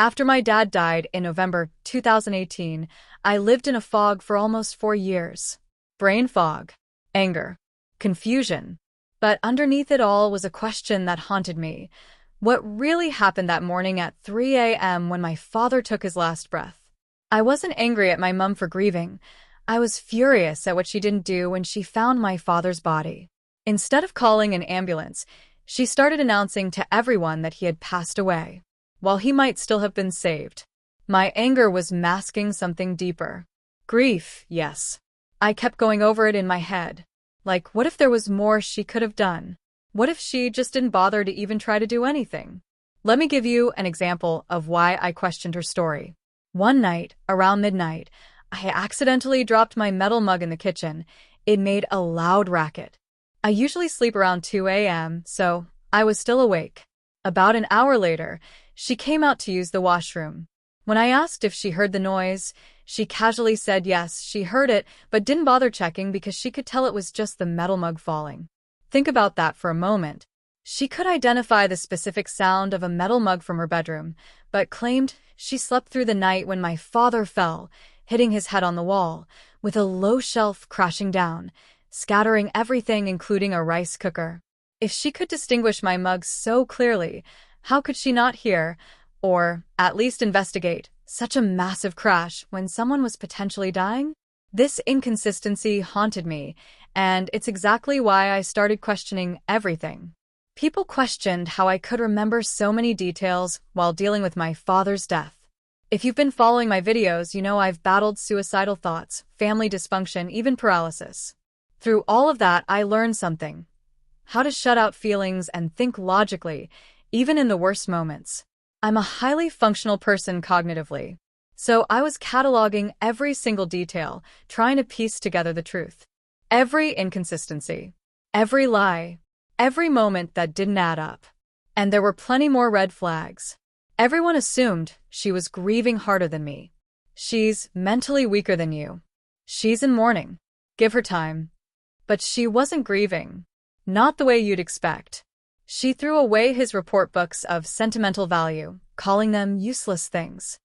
After my dad died in November 2018, I lived in a fog for almost 4 years. Brain fog, anger, confusion. But underneath it all was a question that haunted me. What really happened that morning at 3 a.m. when my father took his last breath? I wasn't angry at my mom for grieving. I was furious at what she didn't do when she found my father's body. Instead of calling an ambulance, she started announcing to everyone that he had passed away, while he might still have been saved. My anger was masking something deeper. Grief, yes. I kept going over it in my head. Like, what if there was more she could have done? What if she just didn't bother to even try to do anything? Let me give you an example of why I questioned her story. One night, around midnight, I accidentally dropped my metal mug in the kitchen. It made a loud racket. I usually sleep around 2 a.m., so I was still awake. About an hour later, she came out to use the washroom. When I asked if she heard the noise, she casually said yes, she heard it, but didn't bother checking because she could tell it was just the metal mug falling. Think about that for a moment. She could identify the specific sound of a metal mug from her bedroom, but claimed she slept through the night when my father fell, hitting his head on the wall, with a low shelf crashing down, scattering everything including a rice cooker. If she could distinguish my mug so clearly, how could she not hear, or at least investigate, such a massive crash when someone was potentially dying? This inconsistency haunted me, and it's exactly why I started questioning everything. People questioned how I could remember so many details while dealing with my father's death. If you've been following my videos, you know I've battled suicidal thoughts, family dysfunction, even paralysis. Through all of that, I learned something: how to shut out feelings and think logically, even in the worst moments. I'm a highly functional person cognitively, so I was cataloging every single detail, trying to piece together the truth. Every inconsistency, every lie, every moment that didn't add up. And there were plenty more red flags. Everyone assumed she was grieving harder than me. She's mentally weaker than you. She's in mourning. Give her time. But she wasn't grieving. Not the way you'd expect. She threw away his report books of sentimental value, calling them useless things.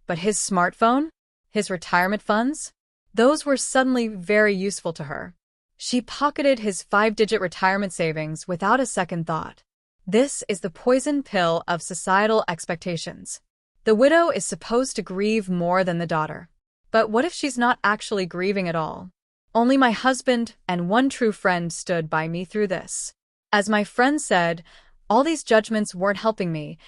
But his smartphone? His retirement funds? Those were suddenly very useful to her. She pocketed his 5-digit retirement savings without a second thought. This is the poison pill of societal expectations. The widow is supposed to grieve more than the daughter. But what if she's not actually grieving at all? Only my husband and one true friend stood by me through this. As my friend said, all these judgments weren't helping me.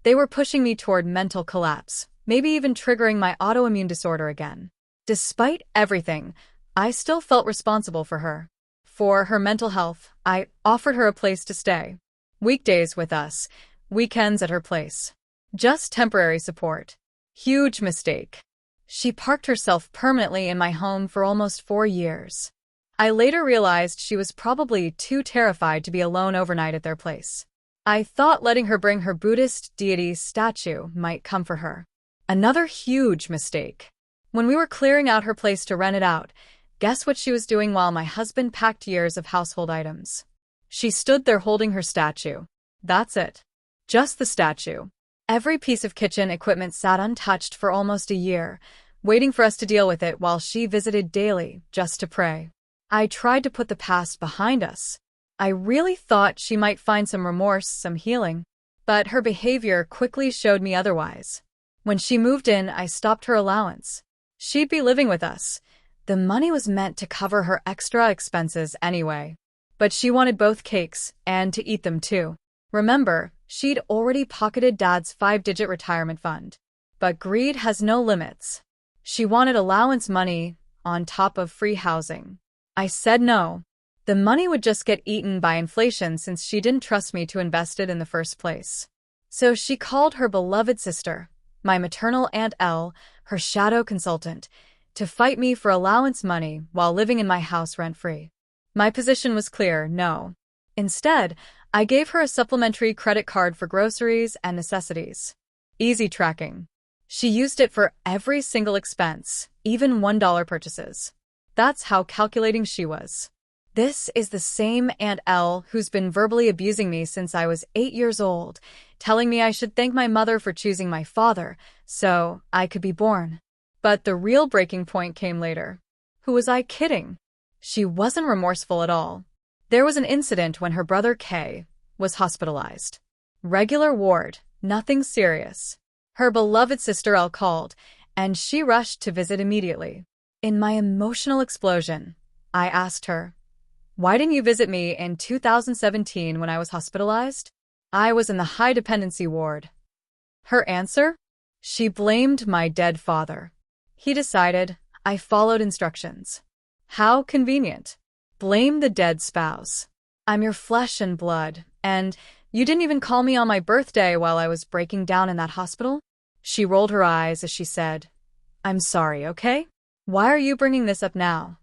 They were pushing me toward mental collapse, maybe even triggering my autoimmune disorder again. Despite everything, I still felt responsible for her. For her mental health, I offered her a place to stay. Weekdays with us, weekends at her place. Just temporary support. Huge mistake. She parked herself permanently in my home for almost 4 years. I later realized she was probably too terrified to be alone overnight at their place. I thought letting her bring her Buddhist deity statue might comfort her. Another huge mistake. When we were clearing out her place to rent it out, guess what she was doing while my husband packed years of household items? She stood there holding her statue. That's it. Just the statue. Every piece of kitchen equipment sat untouched for almost a year, waiting for us to deal with it while she visited daily, just to pray. I tried to put the past behind us. I really thought she might find some remorse, some healing. But her behavior quickly showed me otherwise. When she moved in, I stopped her allowance. She'd be living with us. The money was meant to cover her extra expenses anyway. But she wanted both cakes, and to eat them too. Remember, she'd already pocketed Dad's 5-digit retirement fund. But greed has no limits. She wanted allowance money on top of free housing. I said no. The money would just get eaten by inflation since she didn't trust me to invest it in the first place. So she called her beloved sister, my maternal Aunt Elle, her shadow consultant, to fight me for allowance money while living in my house rent-free. My position was clear: no. Instead, I gave her a supplementary credit card for groceries and necessities. Easy tracking. She used it for every single expense, even $1 purchases. That's how calculating she was. This is the same Aunt Elle who's been verbally abusing me since I was 8 years old. telling me I should thank my mother for choosing my father so I could be born. But the real breaking point came later. Who was I kidding? She wasn't remorseful at all. There was an incident when her brother Kay was hospitalized. Regular ward, nothing serious. Her beloved sister Elle called, and she rushed to visit immediately. In my emotional explosion, I asked her, "Why didn't you visit me in 2017 when I was hospitalized? I was in the high dependency ward." Her answer? She blamed my dead father. He decided I followed instructions. How convenient. Blame the dead spouse. I'm your flesh and blood, and you didn't even call me on my birthday while I was breaking down in that hospital? She rolled her eyes as she said, "I'm sorry, okay? Why are you bringing this up now?"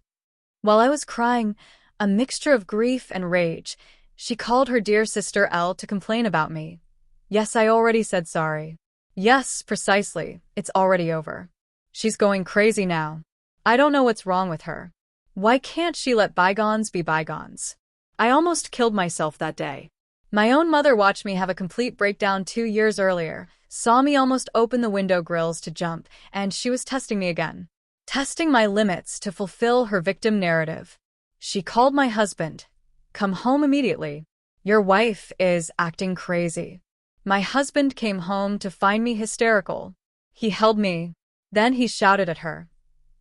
While I was crying, a mixture of grief and rage, she called her dear sister Elle to complain about me. Yes, I already said sorry. Yes, precisely, it's already over. She's going crazy now. I don't know what's wrong with her. Why can't she let bygones be bygones? I almost killed myself that day. My own mother watched me have a complete breakdown 2 years earlier, saw me almost open the window grills to jump, and she was testing me again. Testing my limits to fulfill her victim narrative. She called my husband. "Come home immediately. Your wife is acting crazy." My husband came home to find me hysterical. He held me. Then he shouted at her,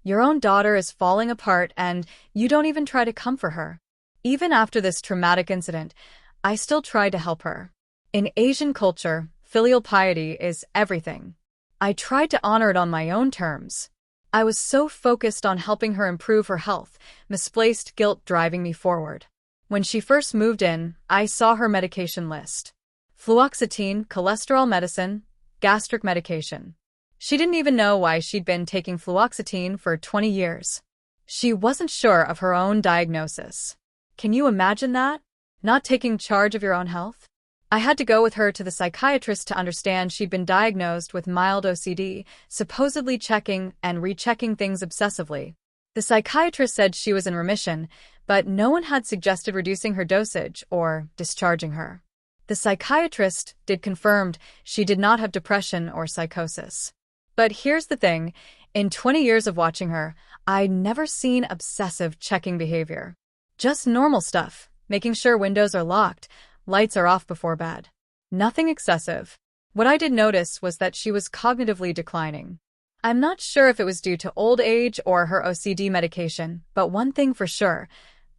"Your own daughter is falling apart and you don't even try to comfort her." Even after this traumatic incident, I still tried to help her. In Asian culture, filial piety is everything. I tried to honor it on my own terms. I was so focused on helping her improve her health, misplaced guilt driving me forward. When she first moved in, I saw her medication list. Fluoxetine, cholesterol medicine, gastric medication. She didn't even know why she'd been taking fluoxetine for 20 years. She wasn't sure of her own diagnosis. Can you imagine that? Not taking charge of your own health? I had to go with her to the psychiatrist to understand she'd been diagnosed with mild OCD, supposedly checking and rechecking things obsessively. The psychiatrist said she was in remission, but no one had suggested reducing her dosage or discharging her. The psychiatrist did confirm she did not have depression or psychosis. But here's the thing, in 20 years of watching her, I'd never seen obsessive checking behavior. Just normal stuff, making sure windows are locked, lights are off before bed. Nothing excessive. What I did notice was that she was cognitively declining. I'm not sure if it was due to old age or her OCD medication, but one thing for sure,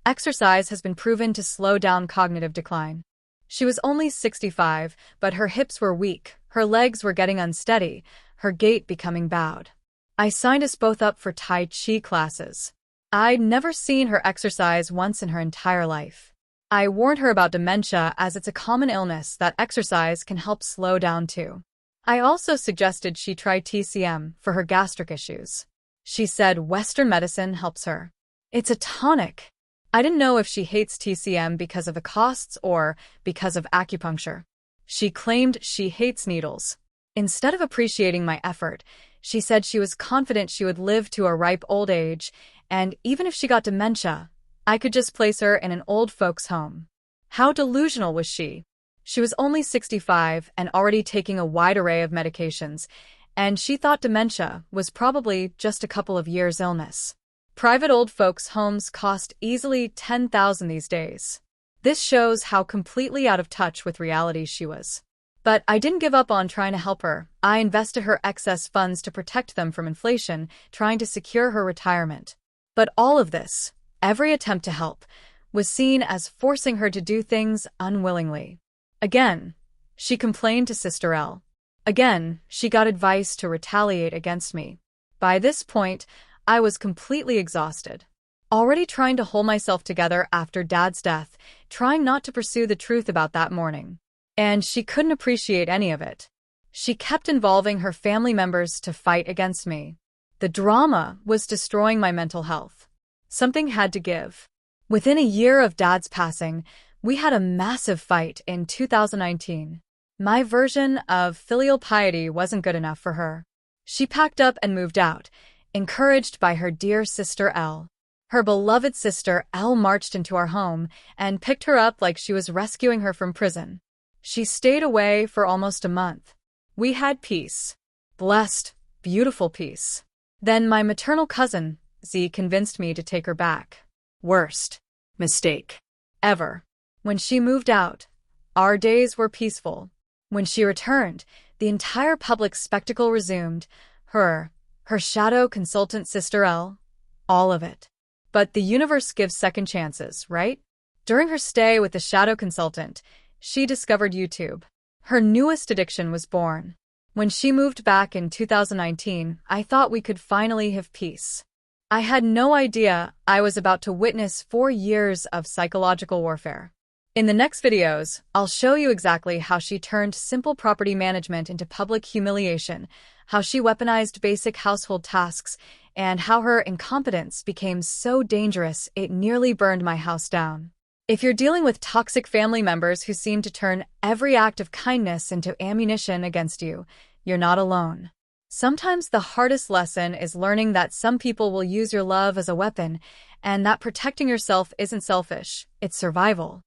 exercise has been proven to slow down cognitive decline. She was only 65, but her hips were weak, her legs were getting unsteady, her gait becoming bowed. I signed us both up for Tai Chi classes. I'd never seen her exercise once in her entire life. I warned her about dementia as it's a common illness that exercise can help slow down too. I also suggested she try TCM for her gastric issues. She said Western medicine helps her. It's a tonic. I didn't know if she hates TCM because of the costs or because of acupuncture. She claimed she hates needles. Instead of appreciating my effort, she said she was confident she would live to a ripe old age, and even if she got dementia, I could just place her in an old folks' home. How delusional was she? She was only 65 and already taking a wide array of medications, and she thought dementia was probably just a couple of years' illness. Private old folks' homes cost easily $10,000 these days. This shows how completely out of touch with reality she was. But I didn't give up on trying to help her. I invested her excess funds to protect them from inflation, trying to secure her retirement. But all of this, every attempt to help, was seen as forcing her to do things unwillingly. Again, she complained to Sister Elle. Again, she got advice to retaliate against me. By this point, I was completely exhausted. Already trying to hold myself together after Dad's death, trying not to pursue the truth about that morning. And she couldn't appreciate any of it. She kept involving her family members to fight against me. The drama was destroying my mental health. Something had to give. Within a year of Dad's passing, we had a massive fight in 2019. My version of filial piety wasn't good enough for her. She packed up and moved out, encouraged by her dear sister Elle. Her beloved sister Elle marched into our home and picked her up like she was rescuing her from prison. She stayed away for almost a month. We had peace. Blessed, beautiful peace. Then my maternal cousin, Z, convinced me to take her back. Worst mistake ever. When she moved out, our days were peaceful. When she returned, the entire public spectacle resumed. Her shadow consultant sister L, all of it. But the universe gives second chances, right? During her stay with the shadow consultant, she discovered YouTube. Her newest addiction was born. When she moved back in 2019, I thought we could finally have peace. I had no idea I was about to witness 4 years of psychological warfare. In the next videos, I'll show you exactly how she turned simple property management into public humiliation, how she weaponized basic household tasks, and how her incompetence became so dangerous it nearly burned my house down. If you're dealing with toxic family members who seem to turn every act of kindness into ammunition against you, you're not alone. Sometimes the hardest lesson is learning that some people will use your love as a weapon, and that protecting yourself isn't selfish, it's survival.